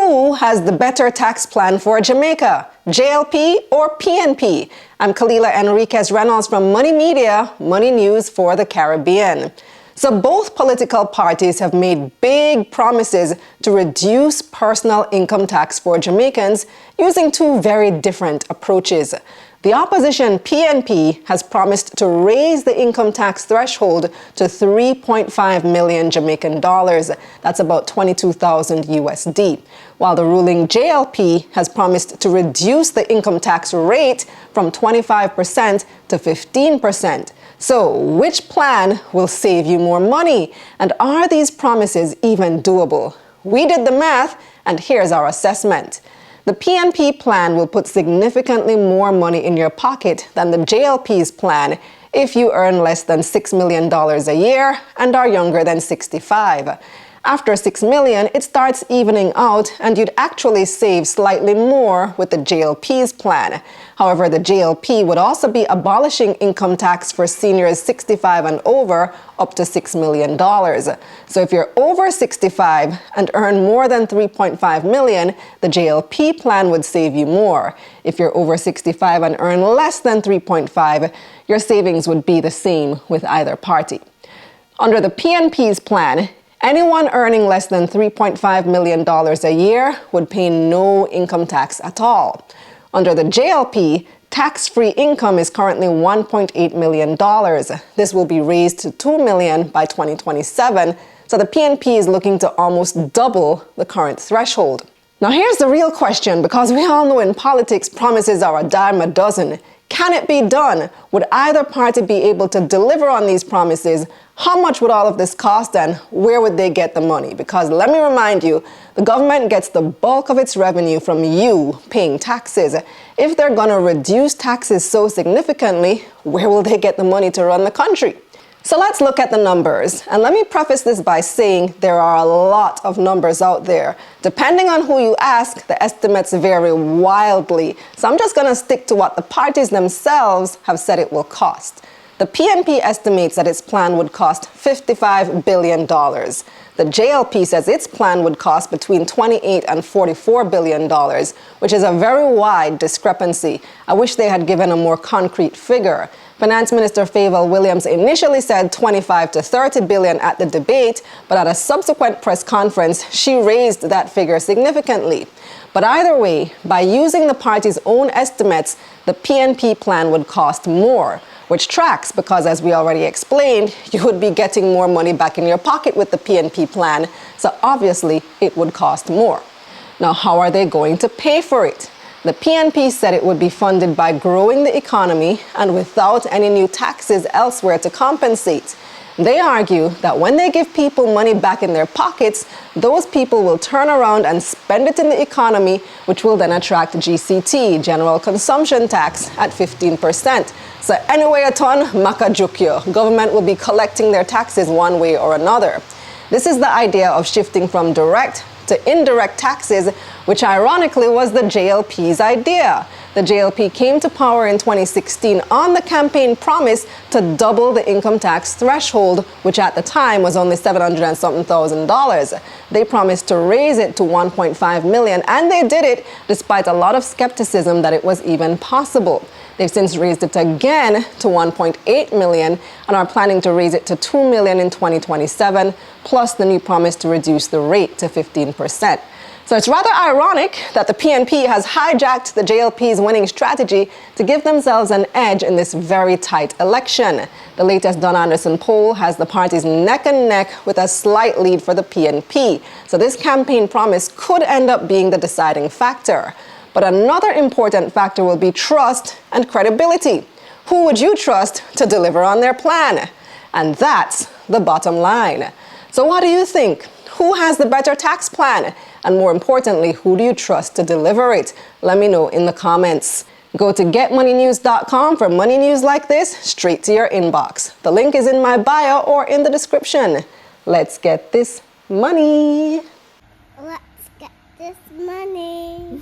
Who has the better tax plan for Jamaica, JLP or PNP? I'm Kalila Enriquez Reynolds from Money Media, Money News for the Caribbean. So both political parties have made big promises to reduce personal income tax for Jamaicans using two very different approaches. The opposition, PNP, has promised to raise the income tax threshold to 3.5 million Jamaican dollars. That's about 22,000 USD. While the ruling JLP has promised to reduce the income tax rate from 25% to 15%. So, which plan will save you more money? And are these promises even doable? We did the math, and here's our assessment. The PNP plan will put significantly more money in your pocket than the JLP's plan if you earn less than $6 million a year and are younger than 65. After $6 million, it starts evening out and you'd actually save slightly more with the JLP's plan. However, the JLP would also be abolishing income tax for seniors 65 and over up to $6 million. So if you're over 65 and earn more than $3.5 million, the JLP plan would save you more. If you're over 65 and earn less than 3.5, your savings would be the same with either party. Under the PNP's plan, anyone earning less than $3.5 million a year would pay no income tax at all. Under the JLP, tax-free income is currently $1.8 million. This will be raised to $2 million by 2027, so the PNP is looking to almost double the current threshold. Now here's the real question, because we all know in politics promises are a dime a dozen. Can it be done? Would either party be able to deliver on these promises? How much would all of this cost and where would they get the money? Because let me remind you, the government gets the bulk of its revenue from you paying taxes. If they're going to reduce taxes so significantly, where will they get the money to run the country? So let's look at the numbers. And let me preface this by saying there are a lot of numbers out there. Depending on who you ask, the estimates vary wildly. So I'm just going to stick to what the parties themselves have said it will cost. The PNP estimates that its plan would cost $55 billion. The JLP says its plan would cost between $28 and $44 billion, which is a very wide discrepancy. I wish they had given a more concrete figure. Finance Minister Favour Williams initially said 25 to 30 billion at the debate, but at a subsequent press conference, she raised that figure significantly. But either way, by using the party's own estimates, the PNP plan would cost more, which tracks because, as we already explained, you would be getting more money back in your pocket with the PNP plan, so obviously it would cost more. Now, how are they going to pay for it? The PNP said it would be funded by growing the economy and without any new taxes elsewhere to compensate. They argue that when they give people money back in their pockets, those people will turn around and spend it in the economy, which will then attract GCT, General Consumption Tax, at 15%. So anyway a ton, makajukyo. Government will be collecting their taxes one way or another. This is the idea of shifting from direct to indirect taxes, which ironically was the JLP's idea. The JLP came to power in 2016 on the campaign promise to double the income tax threshold, which at the time was only $700 and something thousand. They promised to raise it to 1.5 million, and they did it despite a lot of skepticism that it was even possible. They've since raised it again to 1.8 million and are planning to raise it to 2 million in 2027, plus the new promise to reduce the rate to 15%. So it's rather ironic that the PNP has hijacked the JLP's winning strategy to give themselves an edge in this very tight election. The latest Don Anderson poll has the parties neck and neck with a slight lead for the PNP. So this campaign promise could end up being the deciding factor. But another important factor will be trust and credibility. Who would you trust to deliver on their plan? And that's the bottom line. So what do you think? Who has the better tax plan? And more importantly, who do you trust to deliver it? Let me know in the comments. Go to getmoneynews.com for money news like this straight to your inbox. The link is in my bio or in the description. Let's get this money. Let's get this money.